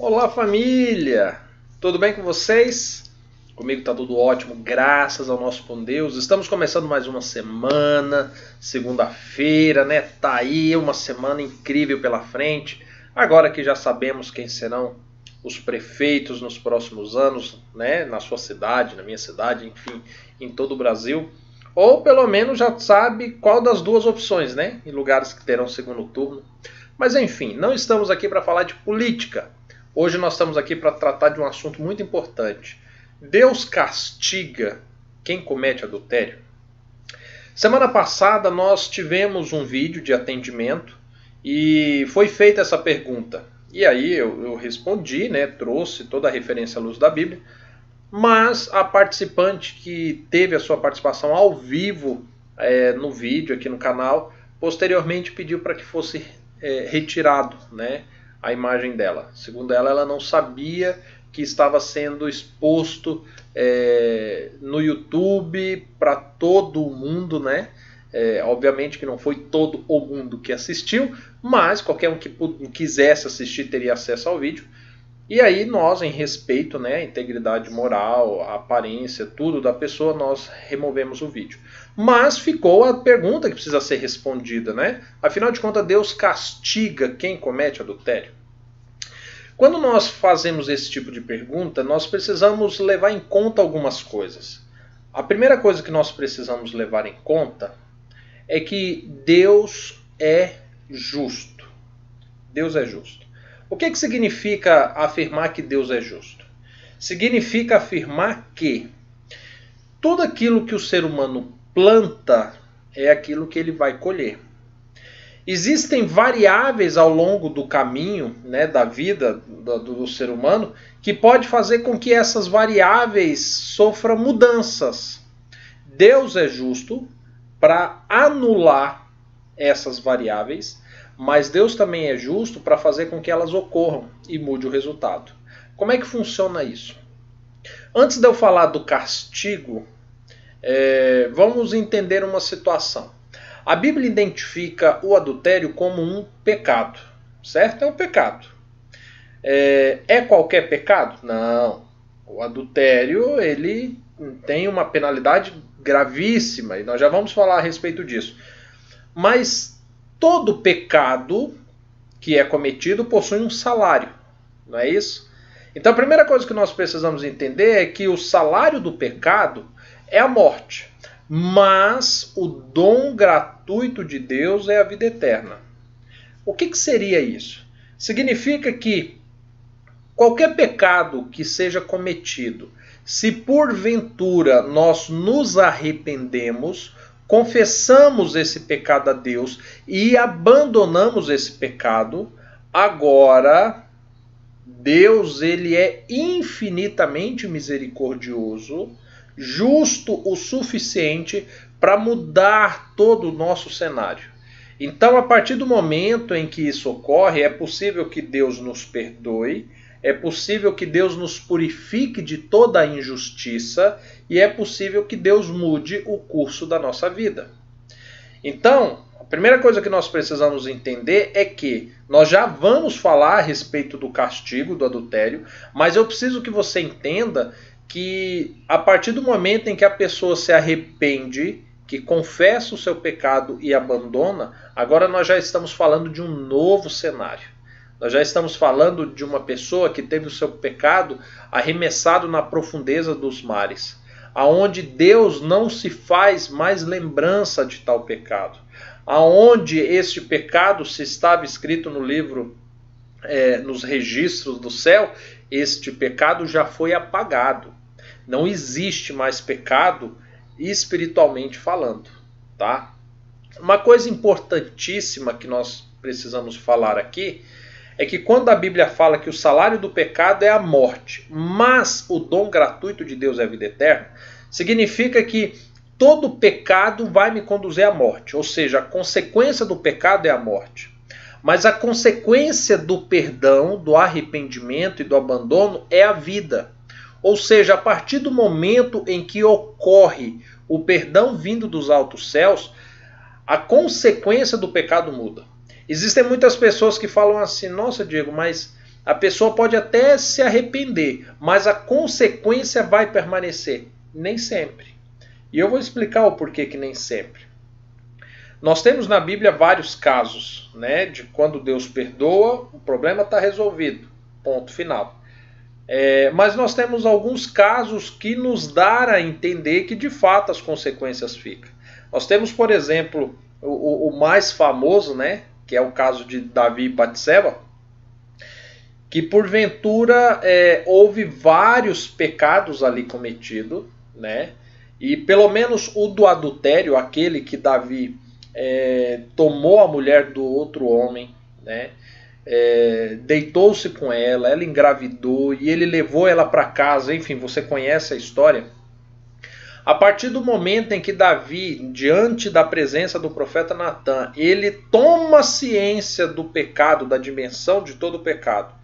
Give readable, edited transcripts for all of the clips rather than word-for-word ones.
Olá, família! Tudo bem com vocês? Comigo tá tudo ótimo, graças ao nosso bom Deus. Estamos começando mais uma semana, segunda-feira, né? Tá aí uma semana incrível pela frente. Agora que já sabemos quem serão os prefeitos nos próximos anos, né? Na sua cidade, na minha cidade, enfim, em todo o Brasil. Ou pelo menos já sabe qual das duas opções, né? Em lugares que terão segundo turno. Mas enfim, não estamos aqui para falar de política. Hoje nós estamos aqui para tratar de um assunto muito importante. Deus castiga quem comete adultério? Semana passada nós tivemos um vídeo de atendimento e foi feita essa pergunta. E aí eu respondi, né, trouxe toda a referência à luz da Bíblia, mas a participante que teve a sua participação ao vivo no vídeo aqui no canal, posteriormente pediu para que fosse retirado, né, a imagem dela. Segundo ela, ela não sabia que estava sendo exposto no YouTube para todo o mundo, né? Obviamente que não foi todo o mundo que assistiu, mas qualquer um que quisesse assistir teria acesso ao vídeo. E aí nós, em respeito, né, à integridade moral, à aparência, tudo da pessoa, nós removemos o vídeo. Mas ficou a pergunta que precisa ser respondida, né? Afinal de contas, Deus castiga quem comete adultério? Quando nós fazemos esse tipo de pergunta, nós precisamos levar em conta algumas coisas. A primeira coisa que nós precisamos levar em conta é que Deus é justo. Deus é justo. O que significa afirmar que Deus é justo? Significa afirmar que tudo aquilo que o ser humano planta é aquilo que ele vai colher. Existem variáveis ao longo do caminho, né, da vida do ser humano que pode fazer com que essas variáveis sofram mudanças. Deus é justo para anular essas variáveis, mas Deus também é justo para fazer com que elas ocorram e mude o resultado. Como é que funciona isso? Antes de eu falar do castigo, vamos entender uma situação. A Bíblia identifica o adultério como um pecado, certo? É um pecado. É qualquer pecado? Não. O adultério, ele tem uma penalidade gravíssima e nós já vamos falar a respeito disso. Mas todo pecado que é cometido possui um salário, não é isso? Então a primeira coisa que nós precisamos entender é que o salário do pecado é a morte, mas o dom gratuito de Deus é a vida eterna. O que seria isso? Significa que qualquer pecado que seja cometido, se porventura nós nos arrependemos, confessamos esse pecado a Deus e abandonamos esse pecado, agora Deus, ele é infinitamente misericordioso, justo o suficiente para mudar todo o nosso cenário. Então, a partir do momento em que isso ocorre, é possível que Deus nos perdoe, é possível que Deus nos purifique de toda a injustiça e é possível que Deus mude o curso da nossa vida. Então, a primeira coisa que nós precisamos entender é que nós já vamos falar a respeito do castigo do adultério, mas eu preciso que você entenda que a partir do momento em que a pessoa se arrepende, que confessa o seu pecado e abandona, agora nós já estamos falando de um novo cenário. Nós já estamos falando de uma pessoa que teve o seu pecado arremessado na profundeza dos mares, aonde Deus não se faz mais lembrança de tal pecado, aonde este pecado, se estava escrito no livro, nos registros do céu, este pecado já foi apagado. Não existe mais pecado espiritualmente falando, tá? Uma coisa importantíssima que nós precisamos falar aqui é que quando a Bíblia fala que o salário do pecado é a morte, mas o dom gratuito de Deus é a vida eterna, significa que todo pecado vai me conduzir à morte, ou seja, a consequência do pecado é a morte. Mas a consequência do perdão, do arrependimento e do abandono é a vida. Ou seja, a partir do momento em que ocorre o perdão vindo dos altos céus, a consequência do pecado muda. Existem muitas pessoas que falam assim: nossa, Diego, mas a pessoa pode até se arrepender, mas a consequência vai permanecer. Nem sempre. E eu vou explicar o porquê que nem sempre. Nós temos na Bíblia vários casos, né, de quando Deus perdoa, o problema está resolvido. Ponto final. Mas nós temos alguns casos que nos dá a entender que de fato as consequências ficam. Nós temos, por exemplo, o mais famoso, né, que é o caso de Davi e Batseba, que porventura houve vários pecados ali cometidos, né, e pelo menos o do adultério, aquele que Davi tomou a mulher do outro homem, né, deitou-se com ela, ela engravidou e ele levou ela para casa, enfim, você conhece a história. A partir do momento em que Davi, diante da presença do profeta Natan, ele toma ciência do pecado, da dimensão de todo o pecado,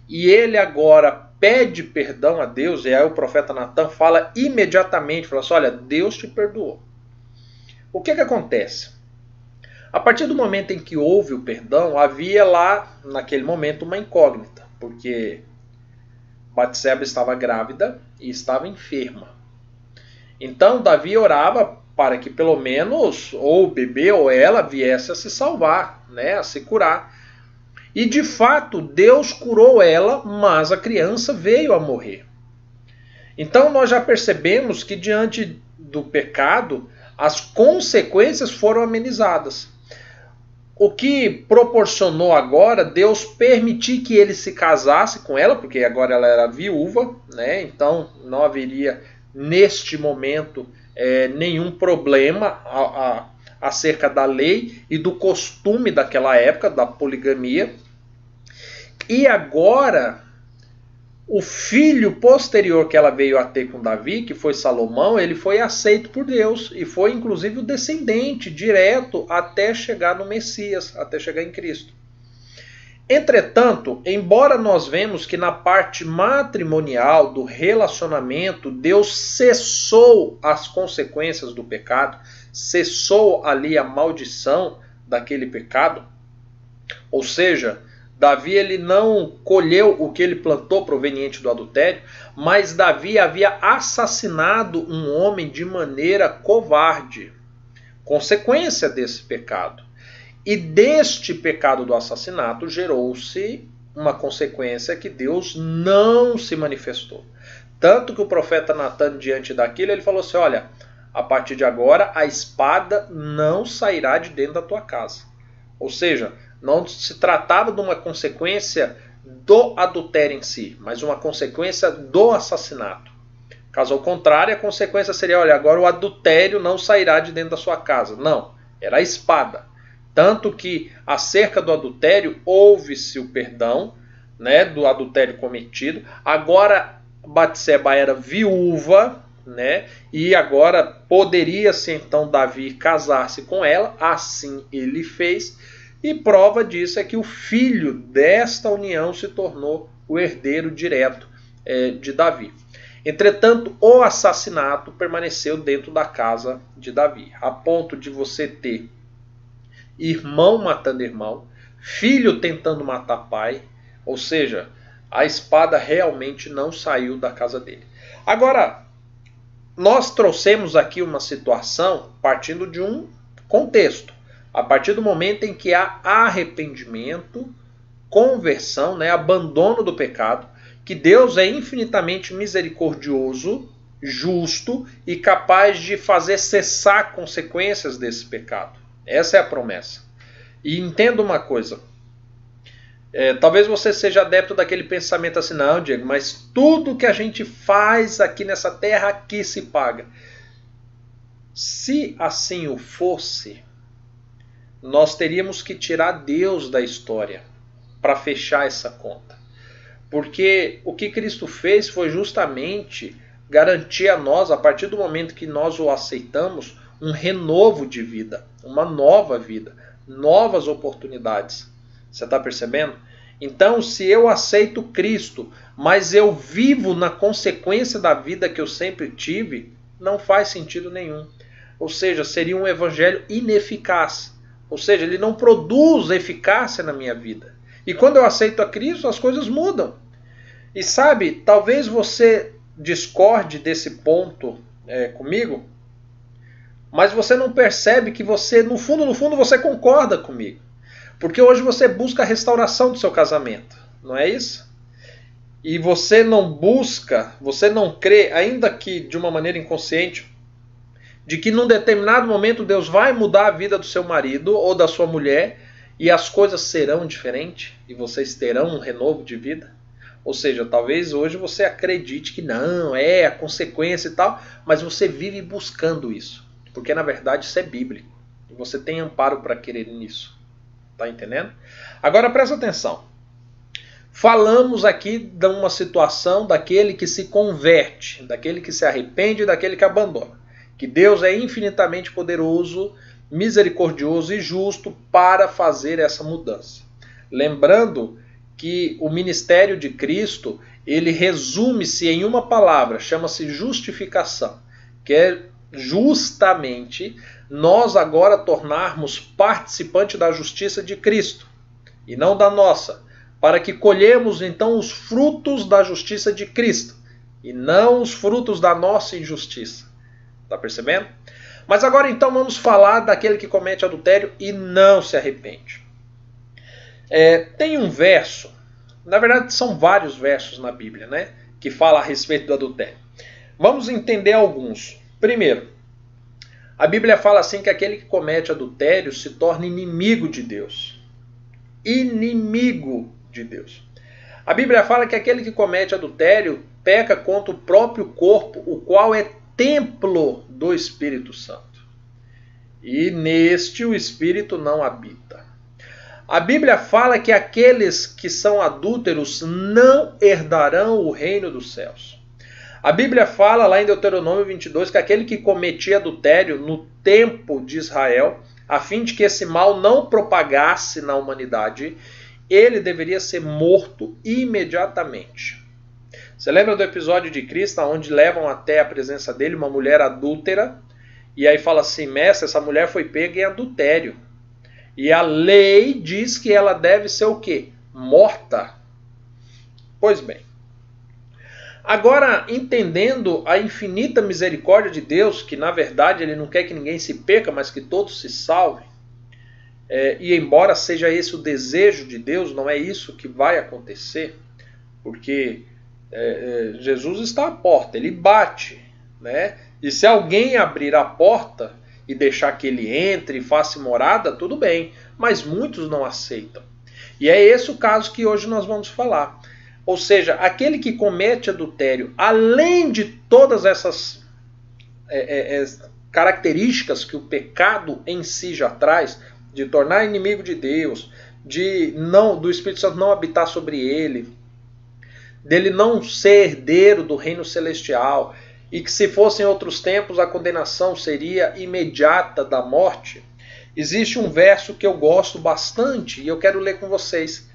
e ele agora pede perdão a Deus, e aí o profeta Natan fala imediatamente, fala assim, olha, Deus te perdoou. O que acontece? A partir do momento em que houve o perdão, havia lá, naquele momento, uma incógnita, porque Batseba estava grávida e estava enferma. Então Davi orava para que pelo menos ou o bebê ou ela viesse a se salvar, né, a se curar. E de fato Deus curou ela, mas a criança veio a morrer. Então nós já percebemos que diante do pecado as consequências foram amenizadas. O que proporcionou agora Deus permitir que ele se casasse com ela, porque agora ela era viúva, né? Então não haveria neste momento nenhum problema acerca da lei e do costume daquela época, da poligamia. E agora, o filho posterior que ela veio a ter com Davi, que foi Salomão, ele foi aceito por Deus e foi inclusive o descendente direto até chegar no Messias, até chegar em Cristo. Entretanto, embora nós vemos que na parte matrimonial do relacionamento, Deus cessou as consequências do pecado, cessou ali a maldição daquele pecado, ou seja, Davi ele não colheu o que ele plantou proveniente do adultério, mas Davi havia assassinado um homem de maneira covarde, consequência desse pecado. E deste pecado do assassinato gerou-se uma consequência que Deus não se manifestou. Tanto que o profeta Natan, diante daquilo, ele falou assim, olha, a partir de agora a espada não sairá de dentro da tua casa. Ou seja, não se tratava de uma consequência do adultério em si, mas uma consequência do assassinato. Caso ao contrário, a consequência seria, olha, agora o adultério não sairá de dentro da sua casa. Não, era a espada. Tanto que acerca do adultério houve-se o perdão, né, do adultério cometido. Agora Batseba era viúva, né, e agora poderia-se então Davi casar-se com ela. Assim ele fez. E prova disso é que o filho desta união se tornou o herdeiro direto de Davi. Entretanto, o assassinato permaneceu dentro da casa de Davi, a ponto de você ter irmão matando irmão, filho tentando matar pai, ou seja, a espada realmente não saiu da casa dele. Agora, nós trouxemos aqui uma situação partindo de um contexto. A partir do momento em que há arrependimento, conversão, né, abandono do pecado, que Deus é infinitamente misericordioso, justo e capaz de fazer cessar consequências desse pecado. Essa é a promessa. E entenda uma coisa. Talvez você seja adepto daquele pensamento assim, não, Diego, mas tudo que a gente faz aqui nessa terra, aqui se paga. Se assim o fosse, nós teríamos que tirar Deus da história para fechar essa conta. Porque o que Cristo fez foi justamente garantir a nós, a partir do momento que nós o aceitamos, um renovo de vida, uma nova vida, novas oportunidades. Você está percebendo? Então, se eu aceito Cristo, mas eu vivo na consequência da vida que eu sempre tive, não faz sentido nenhum. Ou seja, seria um evangelho ineficaz. Ou seja, ele não produz eficácia na minha vida. E quando eu aceito a Cristo, as coisas mudam. E sabe, talvez você discorde desse ponto comigo, mas você não percebe que você, no fundo, você concorda comigo. Porque hoje você busca a restauração do seu casamento, não é isso? E você não busca, você não crê, ainda que de uma maneira inconsciente, de que num determinado momento Deus vai mudar a vida do seu marido ou da sua mulher e as coisas serão diferentes e vocês terão um renovo de vida. Ou seja, talvez hoje você acredite que não, é a consequência e tal, mas você vive buscando isso, porque na verdade isso é bíblico e você tem amparo para querer nisso. Tá entendendo? Agora presta atenção. Falamos aqui de uma situação daquele que se converte, daquele que se arrepende e daquele que abandona. Que Deus é infinitamente poderoso, misericordioso e justo para fazer essa mudança. Lembrando que o ministério de Cristo, ele resume-se em uma palavra, chama-se justificação, que é justamente nós agora tornarmos participante da justiça de Cristo e não da nossa, para que colhemos então os frutos da justiça de Cristo e não os frutos da nossa injustiça. Está percebendo? Mas agora então vamos falar daquele que comete adultério e não se arrepende. Tem um verso, na verdade são vários versos na Bíblia, né, que fala a respeito do adultério. Vamos entender alguns. Primeiro, a Bíblia fala assim que aquele que comete adultério se torna inimigo de Deus. Inimigo de Deus. A Bíblia fala que aquele que comete adultério peca contra o próprio corpo, o qual é templo do Espírito Santo. E neste o Espírito não habita. A Bíblia fala que aqueles que são adúlteros não herdarão o reino dos céus. A Bíblia fala lá em Deuteronômio 22 que aquele que cometia adultério no tempo de Israel, a fim de que esse mal não propagasse na humanidade, ele deveria ser morto imediatamente. Você lembra do episódio de Cristo, onde levam até a presença dele uma mulher adúltera, e aí fala assim, mestre, essa mulher foi pega em adultério. E a lei diz que ela deve ser o quê? Morta. Pois bem. Agora, entendendo a infinita misericórdia de Deus, que na verdade ele não quer que ninguém se perca, mas que todos se salvem, e embora seja esse o desejo de Deus, não é isso que vai acontecer, porque Jesus está à porta, ele bate, né? E se alguém abrir a porta e deixar que ele entre e faça morada, tudo bem, mas muitos não aceitam. E é esse o caso que hoje nós vamos falar. Ou seja, aquele que comete adultério, além de todas essas características que o pecado em si já traz, de tornar inimigo de Deus, do Espírito Santo não habitar sobre ele, dele não ser herdeiro do reino celestial, e que se fossem outros tempos a condenação seria imediata da morte, existe um verso que eu gosto bastante e eu quero ler com vocês,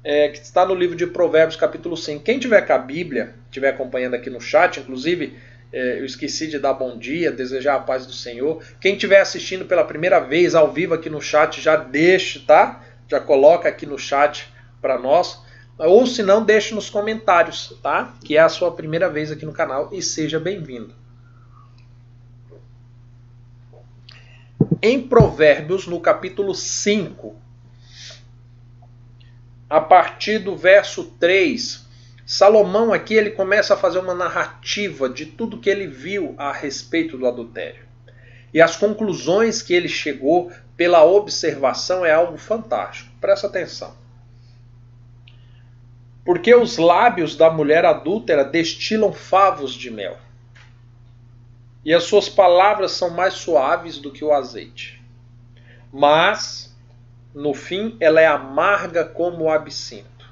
que está no livro de Provérbios capítulo 5. Quem tiver com a Bíblia, estiver acompanhando aqui no chat, inclusive eu esqueci de dar bom dia, desejar a paz do Senhor. Quem estiver assistindo pela primeira vez ao vivo aqui no chat, já deixe, tá? Já coloca aqui no chat para nós. Ou se não, deixe nos comentários, tá? Que é a sua primeira vez aqui no canal e seja bem-vindo. Em Provérbios, no capítulo 5, a partir do verso 3, Salomão aqui ele começa a fazer uma narrativa de tudo que ele viu a respeito do adultério. E as conclusões que ele chegou pela observação é algo fantástico. Presta atenção. Porque os lábios da mulher adúltera destilam favos de mel, e as suas palavras são mais suaves do que o azeite. Mas, no fim, ela é amarga como o absinto,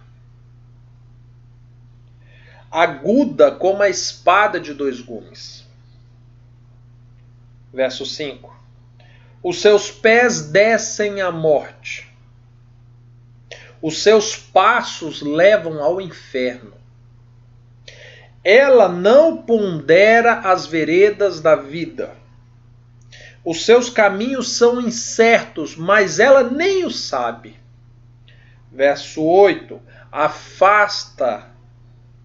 aguda como a espada de dois gumes. Verso 5. Os seus pés descem à morte, os seus passos levam ao inferno. Ela não pondera as veredas da vida. Os seus caminhos são incertos, mas ela nem o sabe. Verso 8. Afasta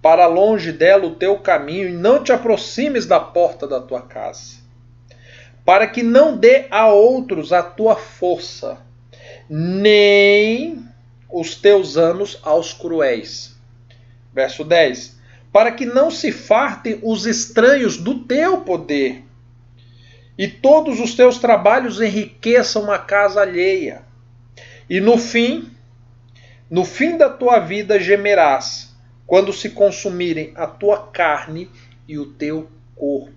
para longe dela o teu caminho e não te aproximes da porta da tua casa, para que não dê a outros a tua força, nem os teus anos aos cruéis. Verso 10. Para que não se fartem os estranhos do teu poder, e todos os teus trabalhos enriqueçam uma casa alheia. E no fim da tua vida gemerás, quando se consumirem a tua carne e o teu corpo.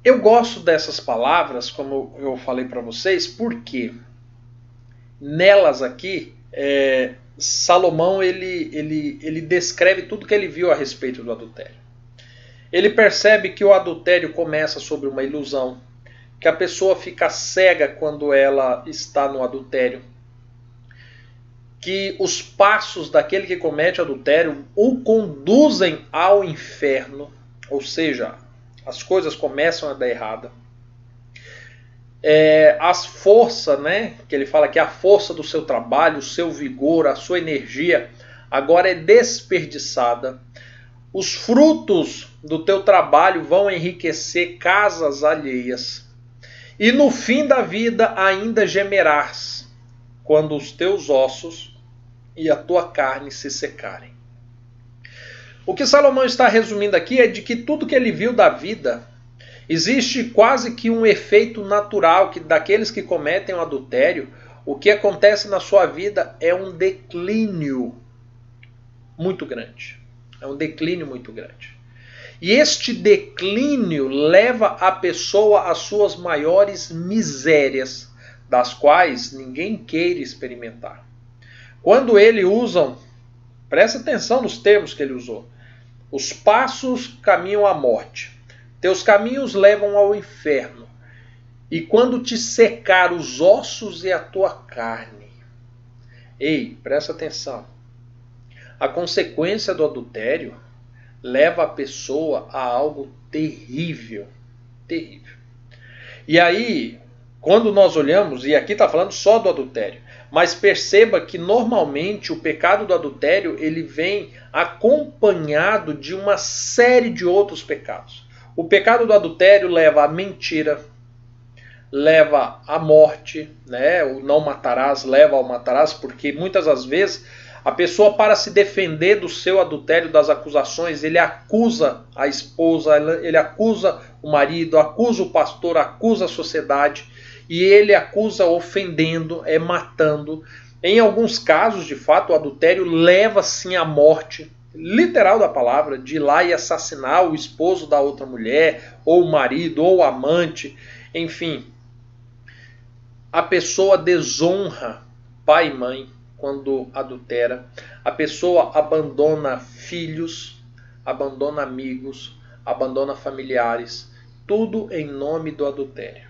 Eu gosto dessas palavras, como eu falei para vocês, porque nelas aqui, Salomão ele descreve tudo que ele viu a respeito do adultério. Ele percebe que o adultério começa sobre uma ilusão, que a pessoa fica cega quando ela está no adultério, que os passos daquele que comete adultério o conduzem ao inferno, ou seja, as coisas começam a dar errada. As forças, né, que ele fala que a força do seu trabalho, o seu vigor, a sua energia, agora é desperdiçada. Os frutos do teu trabalho vão enriquecer casas alheias. E no fim da vida ainda gemerás, quando os teus ossos e a tua carne se secarem. O que Salomão está resumindo aqui é de que tudo que ele viu da vida, existe quase que um efeito natural que daqueles que cometem o adultério, o que acontece na sua vida é um declínio muito grande. É um declínio muito grande. E este declínio leva a pessoa às suas maiores misérias, das quais ninguém queira experimentar. Quando ele usa, presta atenção nos termos que ele usou, os passos caminham à morte, teus caminhos levam ao inferno, e quando te secar os ossos e a tua carne. Ei, presta atenção. A consequência do adultério leva a pessoa a algo terrível. Terrível. E aí, quando nós olhamos, e aqui está falando só do adultério, mas perceba que normalmente o pecado do adultério ele vem acompanhado de uma série de outros pecados. O pecado do adultério leva à mentira, leva à morte, né? O não matarás leva ao matarás, porque muitas das vezes a pessoa, para se defender do seu adultério, das acusações, ele acusa a esposa, ele acusa o marido, acusa o pastor, acusa a sociedade, e ele acusa ofendendo, matando. Em alguns casos, de fato, o adultério leva sim à morte, literal da palavra, de ir lá e assassinar o esposo da outra mulher, ou o marido, ou o amante, enfim. A pessoa desonra pai e mãe quando adultera. A pessoa abandona filhos, abandona amigos, abandona familiares, tudo em nome do adultério.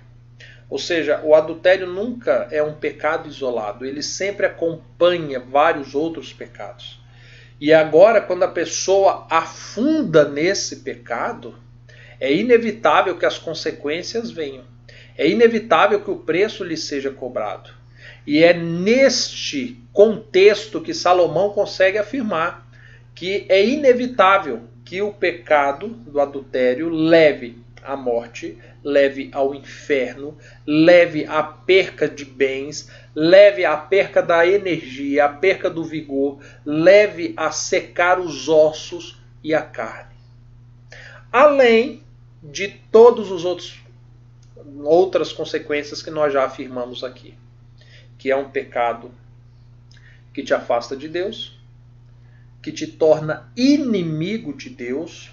Ou seja, o adultério nunca é um pecado isolado, ele sempre acompanha vários outros pecados. E agora, quando a pessoa afunda nesse pecado, é inevitável que as consequências venham. É inevitável que o preço lhe seja cobrado. E é neste contexto que Salomão consegue afirmar que é inevitável que o pecado do adultério leve à morte, leve ao inferno, leve à perca de bens, leve à perca da energia, à perca do vigor, leve a secar os ossos e a carne. Além de todos os outras consequências que nós já afirmamos aqui, que é um pecado que te afasta de Deus, que te torna inimigo de Deus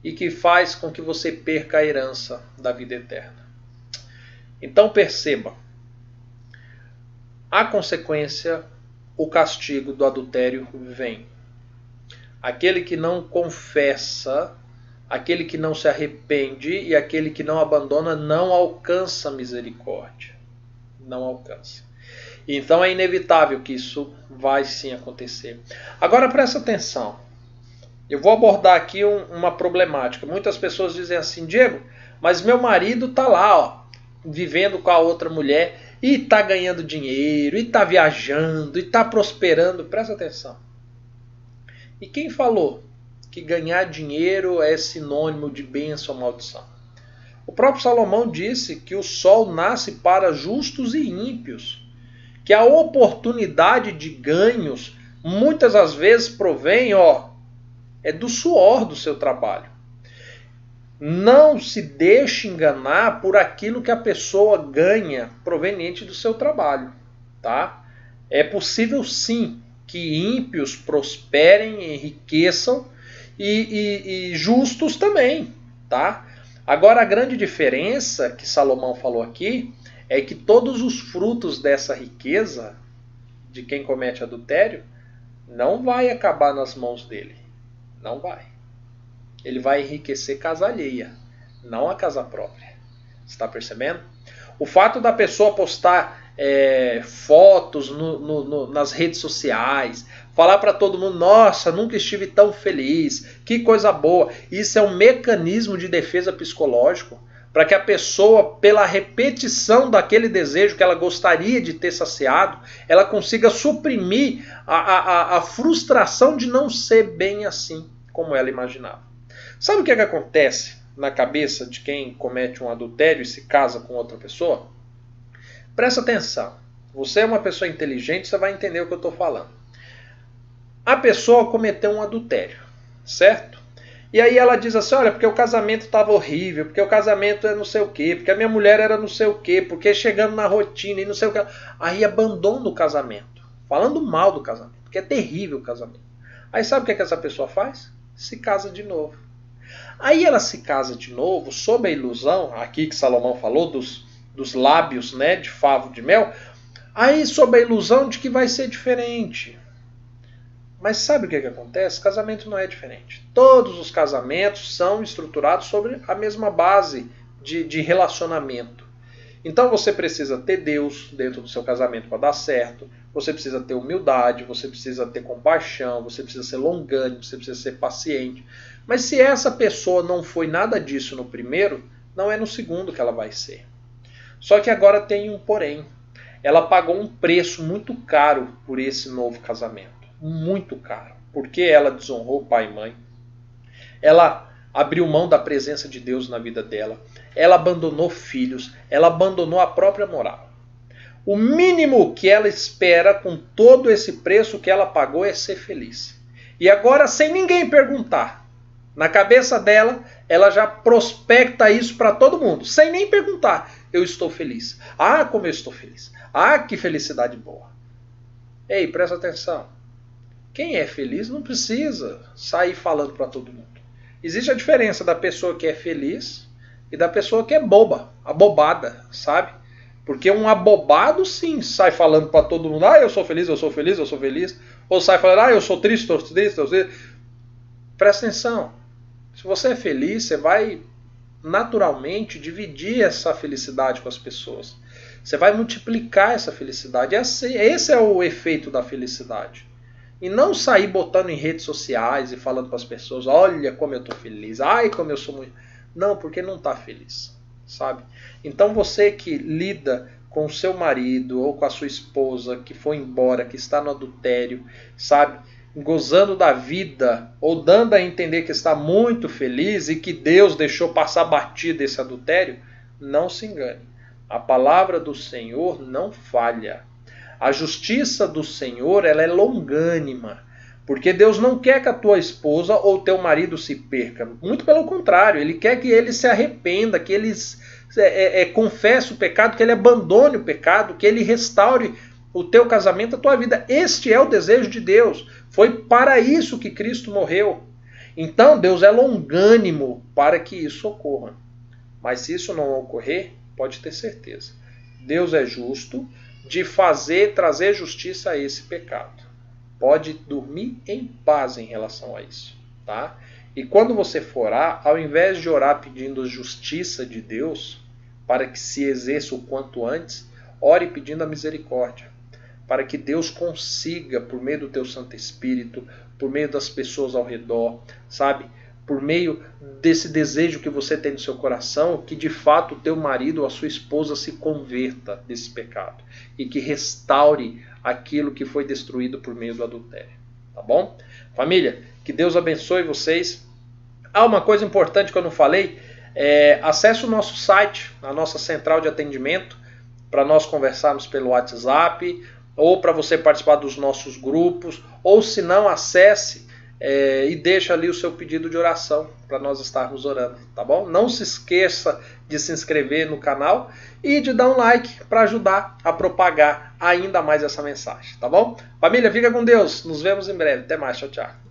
e que faz com que você perca a herança da vida eterna. Então perceba, a consequência, o castigo do adultério vem. Aquele que não confessa, aquele que não se arrepende e aquele que não abandona não alcança misericórdia. Não alcança. Então é inevitável que isso vai sim acontecer. Agora presta atenção. Eu vou abordar aqui uma problemática. Muitas pessoas dizem assim, Diego, mas meu marido está lá, vivendo com a outra mulher e está ganhando dinheiro, e está viajando, e está prosperando. Presta atenção. E quem falou que ganhar dinheiro é sinônimo de bênção ou maldição? O próprio Salomão disse que o sol nasce para justos e ímpios, que a oportunidade de ganhos muitas das vezes provém, é do suor do seu trabalho. Não se deixe enganar por aquilo que a pessoa ganha proveniente do seu trabalho, tá? É possível sim que ímpios prosperem, enriqueçam e justos também, tá? Agora a grande diferença que Salomão falou aqui é que todos os frutos dessa riqueza de quem comete adultério não vai acabar nas mãos dele. Não vai. Ele vai enriquecer casa alheia, não a casa própria. Está percebendo? O fato da pessoa postar fotos nas redes sociais, falar para todo mundo, nossa, nunca estive tão feliz, que coisa boa. Isso é um mecanismo de defesa psicológico para que a pessoa, pela repetição daquele desejo que ela gostaria de ter saciado, ela consiga suprimir a frustração de não ser bem assim como ela imaginava. Sabe o que acontece na cabeça de quem comete um adultério e se casa com outra pessoa? Presta atenção. Você é uma pessoa inteligente, você vai entender o que eu estou falando. A pessoa cometeu um adultério, certo? E aí ela diz assim, olha, porque o casamento estava horrível, porque o casamento é não sei o quê, porque a minha mulher era não sei o quê, porque chegando na rotina e não sei o quê. Aí abandona o casamento, falando mal do casamento, porque é terrível o casamento. Aí sabe o que essa pessoa faz? Se casa de novo. Aí ela se casa de novo, sob a ilusão, aqui que Salomão falou, dos lábios, né, de favo de mel, aí sob a ilusão de que vai ser diferente. Mas sabe o que acontece? Casamento não é diferente. Todos os casamentos são estruturados sobre a mesma base de relacionamento. Então você precisa ter Deus dentro do seu casamento para dar certo, você precisa ter humildade, você precisa ter compaixão, você precisa ser longânimo, você precisa ser paciente. Mas se essa pessoa não foi nada disso no primeiro, não é no segundo que ela vai ser. Só que agora tem um porém. Ela pagou um preço muito caro por esse novo casamento. Muito caro. Porque ela desonrou pai e mãe. Ela abriu mão da presença de Deus na vida dela. Ela abandonou filhos. Ela abandonou a própria moral. O mínimo que ela espera com todo esse preço que ela pagou é ser feliz. E agora, sem ninguém perguntar, na cabeça dela, ela já prospecta isso para todo mundo. Sem nem perguntar. Eu estou feliz. Ah, como eu estou feliz. Ah, que felicidade boa. Ei, presta atenção. Quem é feliz não precisa sair falando para todo mundo. Existe a diferença da pessoa que é feliz e da pessoa que é boba, abobada, sabe? Porque um abobado sim sai falando para todo mundo, ah, eu sou feliz, eu sou feliz, eu sou feliz. Ou sai falando, ah, eu sou triste, estou triste, estou triste. Presta atenção. Se você é feliz, você vai naturalmente dividir essa felicidade com as pessoas. Você vai multiplicar essa felicidade. Esse é o efeito da felicidade. E não sair botando em redes sociais e falando para as pessoas, olha como eu estou feliz, ai como eu sou muito... Não, porque não está feliz, sabe? Então você que lida com o seu marido ou com a sua esposa que foi embora, que está no adultério, sabe? Gozando da vida ou dando a entender que está muito feliz e que Deus deixou passar batido esse adultério, não se engane. A palavra do Senhor não falha. A justiça do Senhor, ela é longânima, porque Deus não quer que a tua esposa ou teu marido se perca. Muito pelo contrário, Ele quer que ele se arrependa, que ele confesse o pecado, que ele abandone o pecado, que ele restaure o teu casamento, a tua vida. Este é o desejo de Deus. Foi para isso que Cristo morreu. Então Deus é longânimo para que isso ocorra. Mas se isso não ocorrer, pode ter certeza. Deus é justo de trazer justiça a esse pecado. Pode dormir em paz em relação a isso, tá? E quando você for orar, ao invés de orar pedindo a justiça de Deus, para que se exerça o quanto antes, ore pedindo a misericórdia, para que Deus consiga, por meio do teu Santo Espírito, por meio das pessoas ao redor, sabe, por meio desse desejo que você tem no seu coração, que de fato o teu marido ou a sua esposa se converta desse pecado e que restaure aquilo que foi destruído por meio do adultério. Tá bom? Família, que Deus abençoe vocês. Uma coisa importante que eu não falei, acesse o nosso site, a nossa central de atendimento, para nós conversarmos pelo WhatsApp, ou para você participar dos nossos grupos, ou se não, acesse e deixa ali o seu pedido de oração para nós estarmos orando, tá bom? Não se esqueça de se inscrever no canal e de dar um like para ajudar a propagar ainda mais essa mensagem, tá bom? Família, fica com Deus, nos vemos em breve, até mais, tchau, tchau.